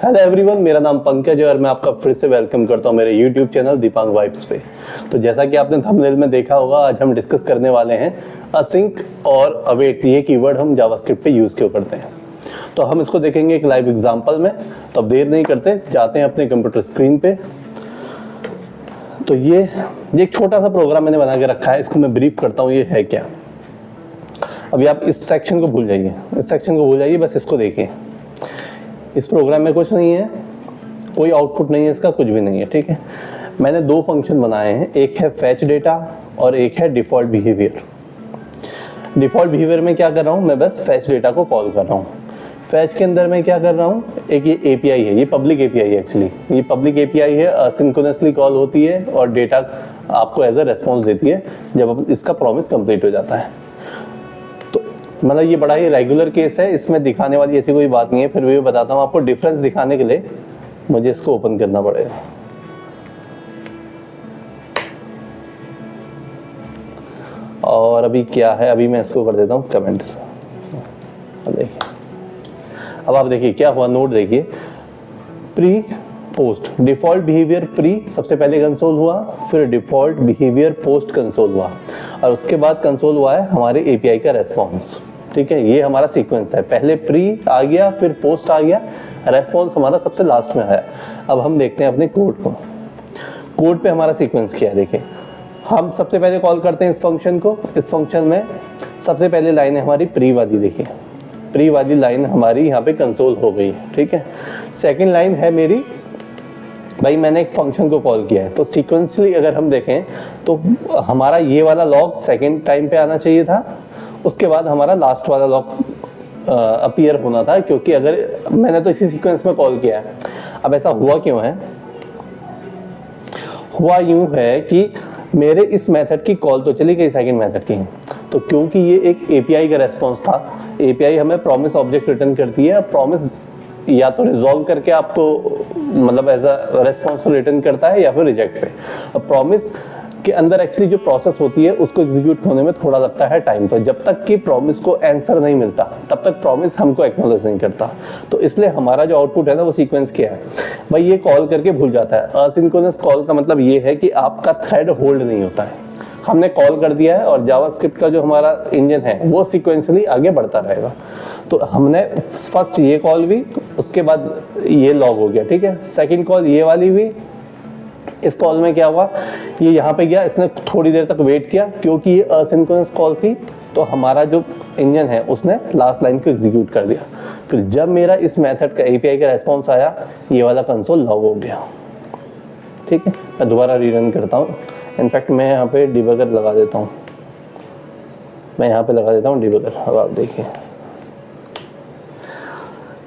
Hello everyone, मेरा नाम पंकज है और मैं आपका फिर से वेलकम करता हूं मेरे यूट्यूब चैनल दीपांग वाइब्स पे। तो जैसा कि आपने थंबनेल में देखा होगा, आज हम डिस्कस करने वाले हैं असिंक और अवेट, ये कीवर्ड हम जावास्क्रिप्ट पे यूज़ क्यों करते हैं। तो हम इसको देखेंगे एक लाइव एग्जाम्पल में। तो अब देर नहीं करते, जाते हैं अपने कंप्यूटर स्क्रीन पे। तो ये एक छोटा सा प्रोग्राम मैंने बना के रखा है, इसको मैं ब्रीफ करता हूँ ये है क्या। अभी आप इस सेक्शन को भूल जाइए, बस इसको देखिए। इस प्रोग्राम में कुछ नहीं है, कोई आउटपुट नहीं है, इसका कुछ भी नहीं है, ठीक है। मैंने दो फंक्शन बनाए हैं, एक है फैच डेटा और एक है डिफॉल्ट बिहेवियर। डिफॉल्ट बिहेवियर में क्या कर रहा हूँ, मैं बस फैच डेटा को कॉल कर रहा हूँ। फैच के अंदर मैं क्या कर रहा हूँ, एक ये एपीआई है, ये पब्लिक एपीआई है एक्चुअली। ये पब्लिक एपीआई है, असिंक्रोनसली कॉल होती है और डेटा आपको एज अ रेस्पॉन्स देती है जब इसका प्रॉमिस कंप्लीट हो जाता है। तो मतलब ये बड़ा ही रेगुलर केस है, इसमें दिखाने वाली ऐसी कोई बात नहीं है, फिर भी बताता हूँ आपको। डिफरेंस दिखाने के लिए मुझे इसको ओपन करना पड़ेगा। और अभी क्या है, अभी मैं इसको कर देता हूँ कमेंट्स। देखिए, अब आप देखिए क्या हुआ, नोट देखिए, pre post default behaviour pre सबसे पहले कंसोल हुआ, फिर डिफॉल्ट बिहेवियर पोस्ट कंसोल हुआ और उसके बाद कंसोल हुआ है हमारे एपीआई का रेस्पॉन्स। ठीक है, ये हमारा सीक्वेंस है, पहले प्री आ गया, फिर पोस्ट आ गया, रेस्पॉन्स हमारा सबसे लास्ट में आया। अब हम देखते हैं अपने कोड को। कोड पे हमारा सीक्वेंस क्या है, देखिए। हम सबसे पहले कॉल करते हैं इस फंक्शन को। इस फंक्शन में सबसे पहले लाइन है हमारी प्री वाली, देखिए प्री वाली लाइन हमारी यहाँ पे कंसोल हो गई, ठीक है। सेकंड लाइन है मेरी, भाई मैंने एक फंक्शन को कॉल किया है, तो सीक्वेंसली अगर हम देखें तो हमारा ये वाला लॉग सेकंड टाइम पे आना चाहिए था, उसके बाद हमारा लास्ट वाला लॉग अपीयर होना था, क्योंकि अगर मैंने तो इसी सीक्वेंस में कॉल किया है। अब ऐसा हुआ क्यों है, हुआ यूं है कि मेरे इस मेथड की कॉल तो चली गई सेकंड मेथड की, तो क्योंकि ये एक एपीआई का रेस्पॉन्स था, एपीआई हमें प्रॉमिस ऑब्जेक्ट रिटर्न करती है। प्रॉमिस या तो रिजॉल्व करके आपको मतलब एज अ रेस्पॉन्स रिटर्न करता है या फिर रिजेक्ट पे। अब प्रॉमिस के अंदर एक्चुअली जो प्रोसेस होती है उसको एग्जीक्यूट होने में थोड़ा लगता है टाइम, तो जब तक कि प्रॉमिस को आंसर नहीं मिलता तब तक प्रॉमिस हमको एक्नॉलेज नहीं करता। तो इसलिए हमारा जो आउटपुट है ना, वो सीक्वेंस क्या है भाई, ये कॉल करके भूल जाता है। असिंक्रोनस कॉल का मतलब ये है कि आपका थ्रेड होल्ड नहीं होता है, हमने कॉल कर दिया है और जावास्क्रिप्ट का जो हमारा इंजन है वो सीक्वेंसली आगे बढ़ता रहेगा। तो हमने फर्स्ट ये कॉल भी, उसके बाद ये लॉग हो गया, ठीक है। सेकंड कॉल ये वाली भी, इस कॉल में क्या हुआ, ये यहाँ पे गया, इसने थोड़ी देर तक वेट किया क्योंकि ये असिंक्रोनस कॉल थी, तो हमारा जो इंजन है उसने लास्ट लाइन को एग्जीक्यूट कर दिया। फिर जब मेरा इस मेथड का एपीआई का रेस्पॉन्स आया, ये वाला कंसोल लॉग हो गया, ठीक है। मैं दोबारा रीरन करता हूँ। इनफैक्ट मैं यहाँ पे डिबगर लगा देता हूँ, डिबगर। अब आप देखिए,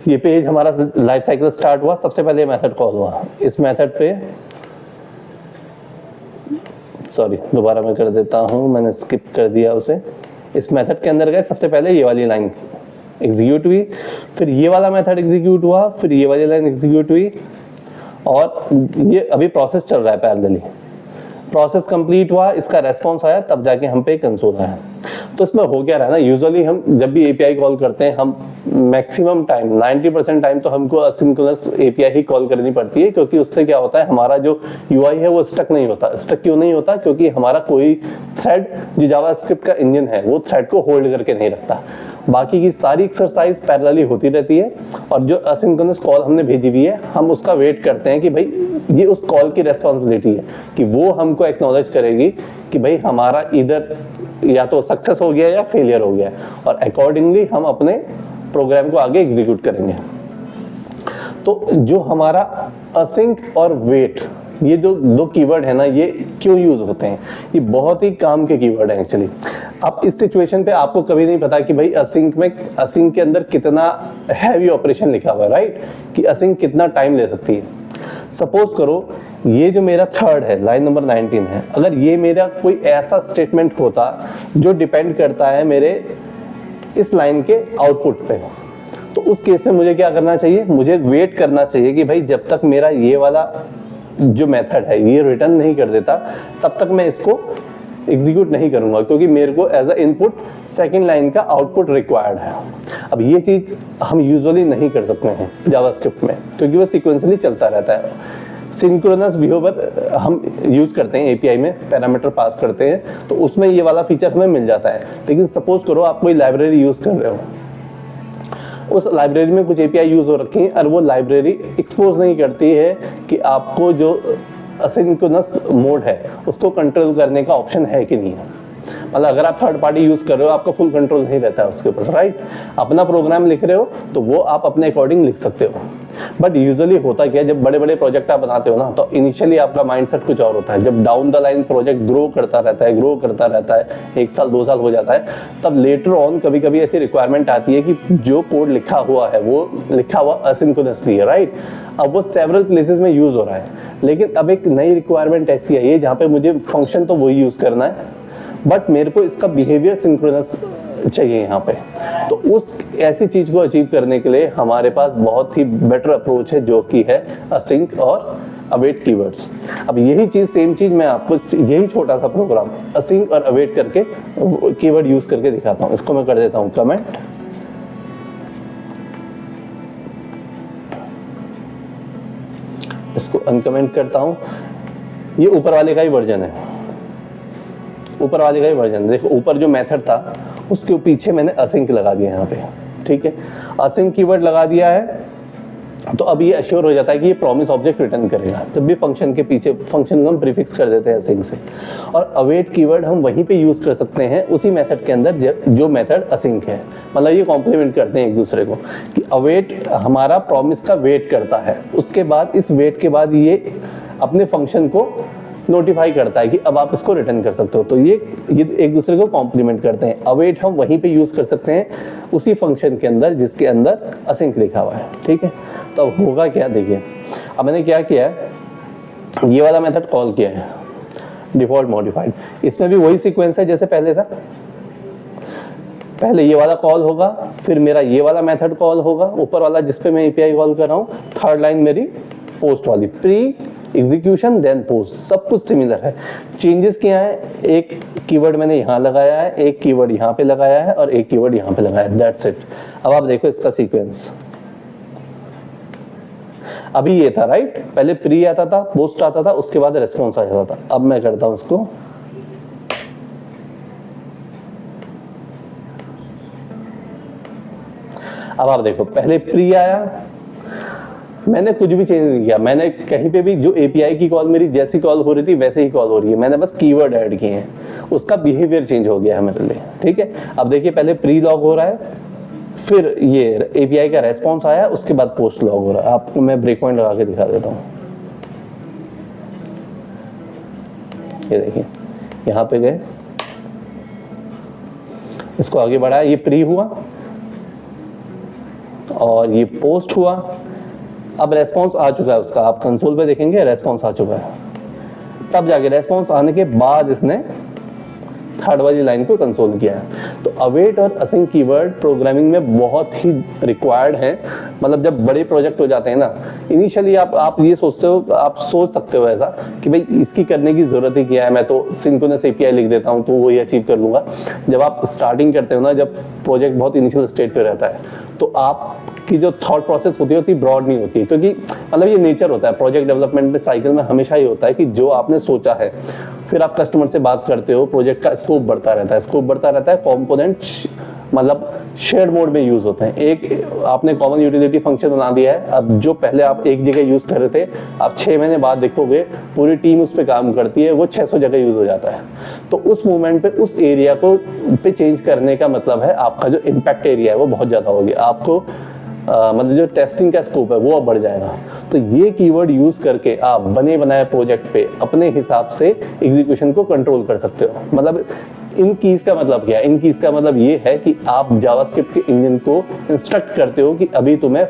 ये पेज हमारा लाइफ साइकिल स्टार्ट हुआ, सबसे पहले मेथड कॉल हुआ। इस मेथड पे, सॉरी दोबारा मैं कर देता हूँ, मैंने स्किप कर दिया उसे। इस मेथड के अंदर गए, सबसे पहले ये वाली लाइन एग्जीक्यूट हुई, फिर ये वाला मेथड एग्जीक्यूट हुआ, फिर ये वाली लाइन एग्जीक्यूट हुई, और ये अभी प्रोसेस चल रहा है पैरेलली। प्रोसेस कंप्लीट हुआ, इसका रेस्पॉन्स आया, तब जाके हम पे कंसोल आया। तो इसमें हो क्या रहा है ना, यूजुअली हम जब भी एपीआई कॉल करते हैं, हम मैक्सिमम टाइम 90% टाइम तो हमको असिंक्रोनस एपीआई ही कॉल करनी पड़ती है, क्योंकि उससे क्या होता है, हमारा जो यूआई है वो स्टक नहीं होता। स्टक क्यों नहीं होता, क्योंकि हमारा कोई थ्रेड जो जावास्क्रिप्ट का इंजन है वो थ्रेड को होल्ड करके नहीं रखता। बाकी की सारी एक्सरसाइज पैरेलली होती रहती है, और जो असिंक्रोनस कॉल हमने भेजी हुई है, हम उसका वेट करते हैं कि भाई ये उस कॉल की रेस्पॉन्सिबिलिटी है कि वो हमको एक्नॉलेज करेगी कि भाई हमारा इधर या तो सक्सेस हो गया या फेलियर हो गया, और अकॉर्डिंगली हम अपने प्रोग्राम को आगे एग्जीक्यूट करेंगे। तो जो हमारा असिंक और वेट, ये जो दो कीवर्ड है ना, ये क्यों यूज होते हैं, ये बहुत ही काम के कीवर्ड है एक्चुअली। अब इस सिचुएशन पे आपको कभी नहीं पता कि भाई असिंक के अंदर कितना हैवी ऑपरेशन लिखा हुआ है, राइट, कि असिंक कितना टाइम ले सकती है। सपोज करो ये जो मेरा थर्ड है, लाइन नंबर 19 है, अगर ये मेरा कोई ऐसा स्टेटमेंट होता जो डिपेंड करता है मेरे इस लाइन के आउटपुट पे, तो उस केस में मुझे क्या करना चाहिए, मुझे वेट करना चाहिए कि भाई जब तक मेरा ये वाला जो मेथड है ये रिटर्न नहीं कर देता, तब तक मैं इसको एग्जीक्यूट नहीं करूंगा क्योंकि मेरे को as a input second line का आउटपुट रिक्वायर्ड है। अब ये चीज हम यूजुअली नहीं कर सकते हैं जावास्क्रिप्ट में क्योंकि वो सीक्वेंसली चलता रहता है। सिंक्रोनस बिहेवियर हम यूज करते हैं एपीआई में, पैरामीटर पास करते हैं तो उसमें ये वाला फीचर हमें मिल जाता है। लेकिन सपोज करो आप कोई लाइब्रेरी यूज कर रहे हो, उस लाइब्रेरी में कुछ एपीआई यूज हो रखी है और वो लाइब्रेरी एक्सपोज नहीं करती है कि आपको जो असिंक्रोनस मोड है उसको कंट्रोल करने का ऑप्शन है कि नहीं है। मतलब अगर आप थर्ड पार्टी यूज कर रहे हो आपका फुल कंट्रोल नहीं रहता है उसके ऊपर, राइट। अपना प्रोग्राम लिख रहे हो तो वो आप अपने अकॉर्डिंग लिख सकते हो। बट यूजुअली होता क्या है, जब बड़े बड़े प्रोजेक्ट आप बनाते हो ना तो इनिशियली आपका माइंडसेट कुछ और होता है। जब down the line project grow करता रहता है, 1 साल 2 साल हो जाता है, तब लेटर ऑन कभी कभी ऐसी रिक्वायरमेंट आती है कि जो कोड लिखा हुआ है वो लिखा हुआ असिंक्रोनसली है, राइट। अब वो सेवरल प्लेसेस में यूज हो रहा है, लेकिन अब एक नई रिक्वायरमेंट ऐसी आई है जहाँ पे मुझे फंक्शन तो वही यूज करना है बट मेरे को इसका बिहेवियर सिंक्रोनस चाहिए यहाँ पे। तो उस ऐसी चीज को अचीव करने के लिए हमारे पास बहुत ही बेटर अप्रोच है जो कि है असिंक और अवेट कीवर्ड्स। अब यही चीज सेम चीज मैं आपको यही छोटा सा प्रोग्राम असिंक और अवेट करके कीवर्ड यूज करके दिखाता हूँ। इसको मैं कर देता हूँ कमेंट, इसको अनकमेंट करता हूँ। ये ऊपर वाले का ही वर्जन है, ऊपर वाले का ही वर्जन। देखो ऊपर जो मेथड था उसके पीछे मैंने असिंक लगा दिया यहाँ पे, ठीक है। असिंक कीवर्ड लगा दिया है तो अब ये अश्योर हो जाता है कि ये प्रॉमिस ऑब्जेक्ट रिटर्न करेगा। जब भी फंक्शन के पीछे फंक्शन को हम प्रीफिक्स कर देते हैं असिंक से। और अवेट कीवर्ड हम वहीं पे यूज कर सकते हैं उसी मेथड के अंदर जो मेथड असिंक है। मतलब ये कॉम्प्लीमेंट करते हैं एक दूसरे को कि अवेट हमारा प्रॉमिस का वेट करता है, उसके बाद इस वेट के बाद ये अपने फंक्शन को नोटिफाई करता है कि अब आप इसको रिटर्न कर सकते हो। तो ये एक दूसरे को कॉम्प्लीमेंट करते हैं। अवेट हम वहीं पे यूज कर सकते हैं उसी फंक्शन के अंदर जिसके अंदर असिंक लिखा हुआ है, ठीक है। तो अब होगा क्या, देखिए अब मैंने क्या किया है, ये वाला मेथड कॉल किया है डिफॉल्ट मॉडिफाइड। इसमें भी वही सीक्वेंस है जैसे पहले था। पहले ये वाला कॉल होगा, फिर मेरा ये वाला मेथड कॉल होगा ऊपर वाला जिसपे मैं एपीआई कॉल कर रहा हूँ। थर्ड लाइन मेरी पोस्ट वाली, प्री एग्जीक्यूशन देन पोस्ट, सब कुछ सिमिलर है। चेंजेस क्या है, एक कीवर्ड मैंने यहाँ लगाया है, एक कीवर्ड यहाँ पे लगाया है और एक कीवर्ड यहाँ पे लगाया है, दैट्स इट। अब आप देखो इसका सीक्वेंस, अभी ये था राइट, पहले प्री आता था, पोस्ट आता था, उसके बाद रेस्पॉन्स आ जाता था। अब मैं करता हूं इसको, अब आप देखो पहले प्री आया, मैंने कुछ भी चेंज नहीं किया। मैंने कहीं पे भी जो एपीआई की कॉल मेरी जैसी कॉल हो रही थी वैसे ही कॉल हो रही है, मैंने बस कीवर्ड ऐड किए हैं, उसका बिहेवियर चेंज हो गया है मेरे लिए, ठीक है। अब देखिए पहले प्री लॉग हो रहा है, फिर ये एपीआई का रेस्पॉन्स आया, उसके बाद पोस्ट लॉग हो रहा है। आपको मैं ब्रेक पॉइंट लगा के दिखा देता हूँ। ये देखिए यहाँ पे गए, इसको आगे बढ़ाया, ये प्री हुआ और ये पोस्ट हुआ। अब रेस्पॉन्स आ चुका है उसका, आप कंसोल पे देखेंगे रेस्पॉन्स आ चुका है। तब जाके रेस्पॉन्स आने के बाद इसने थर्ड वाली लाइन को कंसोल किया है। तो अवेट और असिंक कीवर्ड प्रोग्रामिंग में बहुत ही रिक्वायर्ड है। मतलब जब बड़े प्रोजेक्ट हो जाते हैं ना, इनिशियली आप ये सोचते हो, आप सोच सकते हो ऐसा कि भाई इसकी करने की जरूरत ही क्या है, मैं तो सिंक्रोनस एपीआई लिख देता हूँ तो वही अचीव कर लूंगा। जब आप स्टार्टिंग करते हो ना, जब प्रोजेक्ट बहुत इनिशियल स्टेज पे रहता है, तो आपकी जो थॉट प्रोसेस होती है उतनी ब्रॉड नहीं होती है, क्योंकि मतलब ये नेचर होता है प्रोजेक्ट डेवलपमेंट में, साइकिल में हमेशा ही होता है कि जो आपने सोचा है, फिर आप कस्टमर से बात करते हो, प्रोजेक्ट का स्कोप बढ़ता रहता है, स्कोप बढ़ता रहता है, कंपोनेंट मतलब शेयर मोड में यूज होते हैं। एक आपने कॉमन यूटिलिटी फंक्शन बना दिया है, अब जो पहले आप एक जगह यूज कर रहे थे, आप 6 महीने बाद देखोगे पूरी टीम उस पर काम करती है, वो 600 जगह यूज हो जाता है। तो उस मोमेंट पे उस एरिया को पे चेंज करने का मतलब है आपका जो इम्पैक्ट एरिया है वो बहुत ज्यादा हो गया, आपको मतलब जो टेस्टिंग का स्कोप है वो अब बढ़ जाएगा। तो ये कीवर्ड यूज करके आप बने बनाए प्रोजेक्ट पे अपने हिसाब से एग्जीक्यूशन को कंट्रोल कर सकते हो। मतलब इन कीज का मतलब क्या है, इन कीज का मतलब ये है कि आप जावास्क्रिप्ट के इंजन को इंस्ट्रक्ट करते हो कि अभी तुम्हें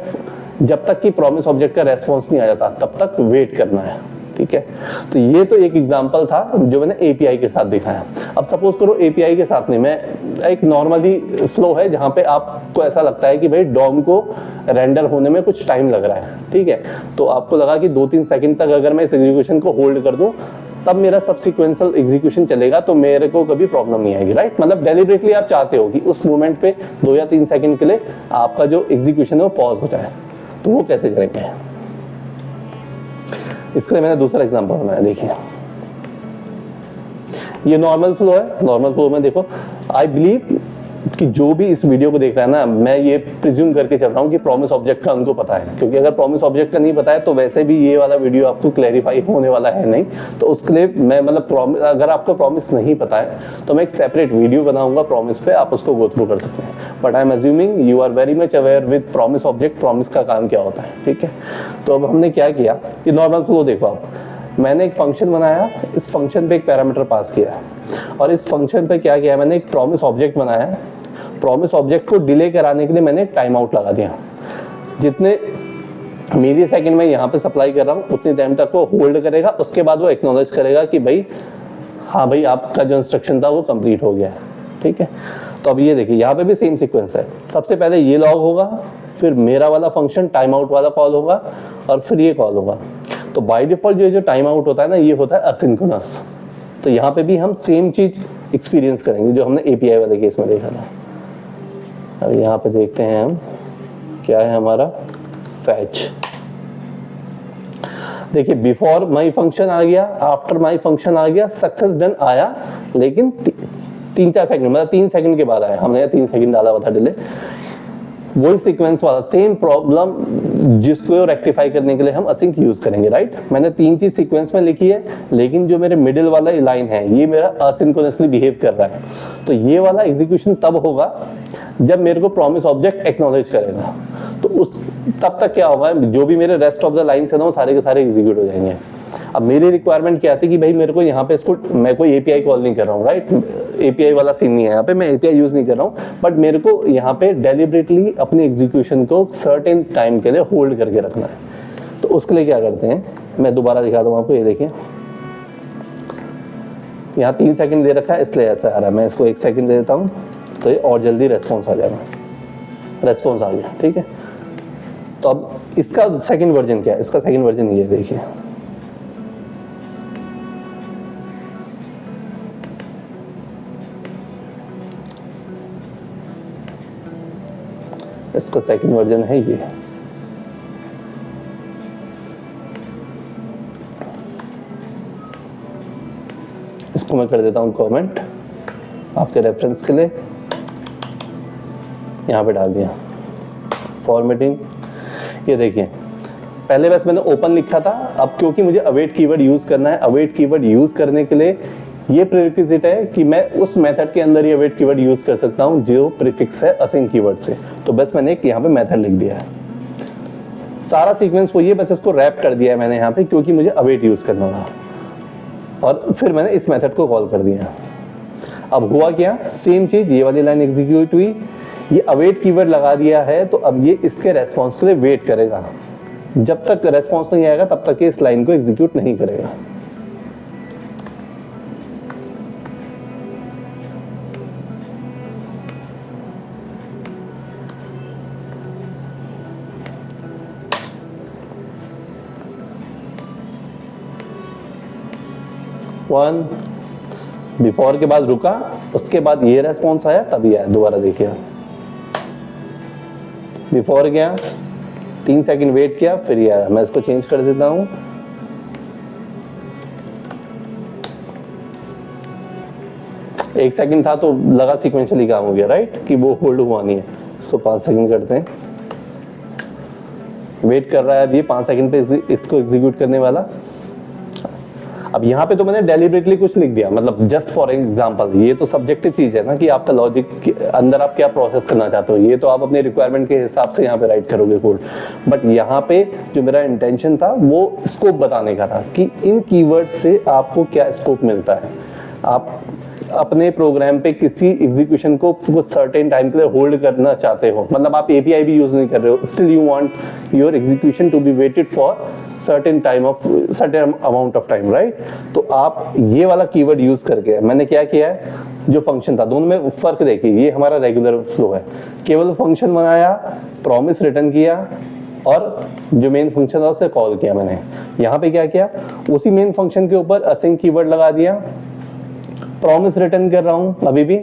जब तक कि प्रॉमिस ऑब्जेक्ट का रेस्पॉन्स नहीं आ जाता तब तक वेट करना है, ठीक है। तो ये तो एक एग्जांपल था जो मैंने एपीआई के साथ दिखाया। अब सपोज करो एपीआई के साथ नहीं, मैं एक नॉर्मली फ्लो है जहां पे आपको ऐसा लगता है कि भाई डॉम को रेंडर होने में कुछ टाइम लग रहा है, ठीक है। तो आपको लगा कि 2-3 सेकंड तक अगर मैं इस एग्जीक्यूशन को होल्ड कर दूं तब मेरा सबसिक्वेंशियल एग्जीक्यूशन चलेगा, तो मेरे को कभी प्रॉब्लम नहीं आएगी, राइट। मतलब डेलिबरेटली आप चाहते हो कि उस मोमेंट पे 2 या 3 सेकंड के लिए आपका जो एग्जीक्यूशन है वो पॉज हो जाए, तो वो कैसे करेंगे? इसके लिए मैंने दूसरा एग्जांपल बनाया, देखिए ये नॉर्मल फ्लो है। नॉर्मल फ्लो में देखो, आई बिलीव कि जो भी इस वीडियो को देख रहा है ना, मैं ये प्रिज्यूम करके चल रहा हूँ कि प्रॉमिस ऑब्जेक्ट का उनको पता है, क्योंकि अगर प्रॉमिस ऑब्जेक्ट का नहीं पता है तो वैसे भी ये वाला वीडियो आपको क्लैरिफाई होने वाला है नहीं। तो उसके लिए मैं मतलब अगर आपको प्रॉमिस नहीं पता है तो मैं एक सेपरेट वीडियो बनाऊंगा प्रॉमिस पे, आप उसको गो थ्रू कर सकते हैं। But I am assuming you are very much aware with promise object, promise का काम क्या होता है, ठीक है। तो अब हमने क्या किया कि नॉर्मल फ्लो देखो आप, मैंने एक फंक्शन बनाया, इस फंक्शन पे एक पैरामीटर पास किया और इस फंक्शन पे क्या किया, मैंने एक प्रॉमिस ऑब्जेक्ट बनाया। प्रॉमिस ऑब्जेक्ट को डिले कराने के लिए मैंने एक टाइम आउट लगा दिया। जितने मिली सेकंड में यहाँ पे सप्लाई कर रहा हूँ उतने टाइम तक वो होल्ड करेगा, उसके बाद वो एक्नॉलेज करेगा कि भाई हाँ भाई आपका जो इंस्ट्रक्शन था वो कंप्लीट हो गया है, ठीक है। तो अब ये देखिए यहाँ पे भी सेम सीक्वेंस है, सबसे पहले ये लॉग होगा, फिर मेरा वाला फंक्शन टाइम आउट वाला कॉल होगा और फिर ये कॉल होगा। तो बाय डिफॉल्ट जो टाइम आउट होता है ना, ये होता है असिंक्रोनस। तो यहाँ पे भी हम सेम चीज एक्सपीरियंस करेंगे जो हमने एपीआई वाले केस में देखा था। अब यहाँ पे देखते हैं हम क्या है हमारा फैच। देखिए बिफोर माई फंक्शन आ गया, आफ्टर माई फंक्शन आ गया, सक्सेस डन आया, लेकिन 3-4 सेकंड मतलब 3 सेकंड के बाद आया। हमने 3 सेकंड डाला हुआ था डिले। वही सीक्वेंस वाला सेम प्रॉब्लम जिसको रेक्टिफाई करने के लिए हम असिंक यूज करेंगे, राइट। मैंने 3 चीज सीक्वेंस में लिखी है, लेकिन जो मेरे मिडिल वाला लाइन है ये मेरा असिंक्रोनसली बिहेव कर रहा है। तो ये वाला एग्जीक्यूशन तब होगा जब मेरे को प्रॉमिस ऑब्जेक्ट एक्नॉलेज करेगा। तो उस तब तक क्या होगा, जो भी मेरे रेस्ट ऑफ द लाइन्स है ना वो सारे के सारे एग्जीक्यूट हो जाएंगे। अब मेरी रिक्वायरमेंट क्या थी कि भाई मेरे को यहाँ पे इसको, मैं कोई एपीआई कॉल नहीं कर रहा हूँ, राइट। एपीआई वाला सीन नहीं है यहाँ पे, मैं एपीआई यूज नहीं कर रहा हूँ, बट मेरे को यहाँ पे डेलिबरेटली अपने एग्जीक्यूशन को सर्टेन टाइम के लिए होल्ड करके रखना है। तो उसके लिए क्या करते हैं, मैं दोबारा दिखाता हूँ आपको। ये देखिए यहाँ 3 सेकंड दे रखा है इसलिए ऐसा आ रहा है, मैं इसको 1 सेकंड दे देता हूँ तो ये और जल्दी रेस्पॉन्स आ जाएगा। रेस्पॉन्स आ गया, ठीक है। तो अब इसका सेकंड वर्जन क्या है, इसका सेकंड वर्जन ये देखिए, इसका सेकंड वर्जन है ये। इसको मैं कर देता हूं कमेंट आपके रेफरेंस के लिए, यहां पे डाल दिया फॉर्मेटिंग। ये देखिए पहले बस मैंने ओपन लिखा था, अब क्योंकि मुझे अवेट कीवर्ड यूज करना है, अवेट कीवर्ड यूज करने के लिए ये प्रीरिक्विजिट है कि मैं उस मेथड के अंदर ही अवेट कीवर्ड यूज कर सकता हूं जो प्रीफिक्स है असिंक कीवर्ड से। तो बस मैंने एक यहाँ पे मेथड लिख दिया है, सारा सीक्वेंस को ये बस इसको रैप कर दिया है मैंने यहाँ पे, क्योंकि मुझे अवेट यूज करना था। और फिर मैंने इस मेथड को कॉल कर दिया। अब हुआ क्या, सेम चीज, ये वाली लाइन एग्जीक्यूट हुई, ये अवेट कीवर्ड लगा दिया है, तो अब ये इसके रेस्पॉन्स के लिए वेट करेगा। जब तक रेस्पॉन्स नहीं आएगा तब तक ये इस लाइन को एग्जीक्यूट नहीं करेगा। वन बिफोर के बाद रुका, उसके बाद ये रेस्पॉन्स आया, तभी आया। दोबारा देखिए, बिफोर गया, 3 सेकंड वेट किया, फिर ये आया। मैं इसको चेंज कर देता हूं, एक सेकंड था तो लगा सीक्वेंशियली काम हो गया, राइट, कि वो होल्ड हुआ नहीं है। इसको 5 सेकंड करते हैं, वेट कर रहा है अब ये 5 सेकंड पे इसको एग्जीक्यूट करने वाला। अब यहाँ पे तो मैंने डेलिबरेटली कुछ लिख दिया, मतलब जस्ट फॉर एग्जांपल। ये तो सब्जेक्टिव चीज है ना कि आपका लॉजिक के अंदर आप क्या प्रोसेस करना चाहते हो, ये तो आप अपने रिक्वायरमेंट के हिसाब से यहाँ पे राइट करोगे कोड। बट यहाँ पे जो मेरा इंटेंशन था वो स्कोप बताने का था कि इन कीवर्ड से आपको क्या स्कोप मिलता है। आप अपने प्रोग्राम पे किसी एग्जीक्यूशन को कुछ सर्टेन टाइम के लिए होल्ड करना चाहते हो, मतलब आप एपीआई भी यूज नहीं कर रहे हो, still you want your execution to be waited for certain amount of time, right. तो आप ये वाला कीवर्ड यूज करके, मैंने क्या किया है, जो फंक्शन था दोनों में फर्क देखिए, ये हमारा रेगुलर फ्लो है, केवल फंक्शन बनाया, प्रॉमिस रिटर्न किया और जो मेन फंक्शन था उसे कॉल किया मैंने। यहाँ पे क्या किया, उसी मेन फंक्शन के ऊपर असिंक कीवर्ड लगा दिया, प्रॉमिस रिटर्न कर रहा हूँ अभी भी,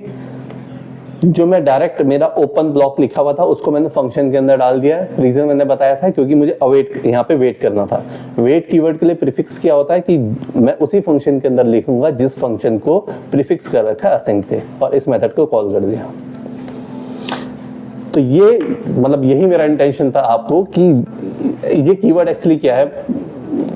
जो मैं डायरेक्ट मेरा ओपन ब्लॉक लिखा हुआ था उसको मैंने फंक्शन के अंदर डाल दिया। रीजन मैंने बताया था क्योंकि मुझे अवेट यहाँ पे वेट करना था। वेट कीवर्ड के लिए प्रीफिक्स क्या होता है कि मैं उसी फंक्शन के अंदर लिखूंगा जिस फंक्शन को प्रीफिक्स कर रखा है असिंक से, और इस मेथड को कॉल कर दिया। तो ये मतलब यही मेरा इंटेंशन था आपको कि ये कीवर्ड एक्चुअली क्या है।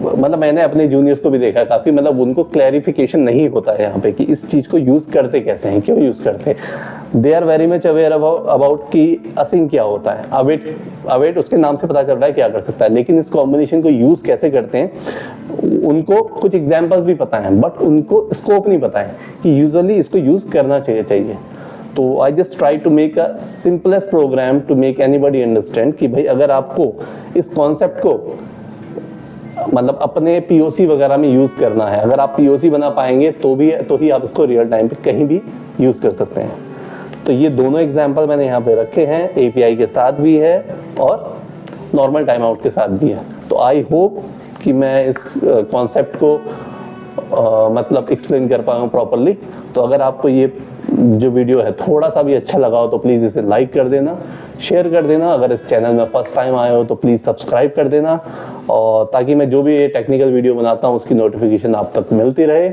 मतलब मैंने अपने जूनियर्स को भी देखा काफी, मतलब उनको क्लैरिफिकेशन नहीं होता है यहाँ पे कि इस चीज को यूज करते कैसे हैं, क्यों यूज करते हैं। They are very much aware about कि असिंक क्या होता है, अवेट उसके नाम से पता चल रहा है क्या कर सकता है, लेकिन इस कॉम्बिनेशन को यूज कैसे करते हैं उनको कुछ एग्जाम्पल्स भी पता है, बट उनको स्कोप नहीं पता है कि यूजुअली इसको यूज करना चाहिए। तो I just try to make a simplest program to make anybody understand कि भाई अगर आपको इस कॉन्सेप्ट को मतलब अपने पीओसी वगैरह में यूज करना है, अगर आप पीओसी बना पाएंगे तो ही आप इसको रियल टाइम पे कहीं भी यूज कर सकते हैं। तो ये दोनों एग्जांपल मैंने यहाँ पे रखे हैं, एपीआई के साथ भी है और नॉर्मल टाइम आउट के साथ भी है। तो आई होप कि मैं इस कॉन्सेप्ट को मतलब एक्सप्लेन कर पाऊँ प्रॉपरली। तो अगर आपको ये जो वीडियो है थोड़ा सा भी अच्छा लगा हो तो प्लीज़ इसे लाइक कर देना, शेयर कर देना। अगर इस चैनल में फर्स्ट टाइम आए हो तो प्लीज़ सब्सक्राइब कर देना, और ताकि मैं जो भी ये टेक्निकल वीडियो बनाता हूँ उसकी नोटिफिकेशन आप तक मिलती रहे।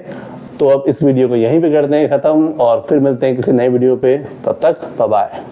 तो अब इस वीडियो को यहीं पे करते हैं ख़त्म, और फिर मिलते हैं किसी नए वीडियो पे। तब तक बाय बाय।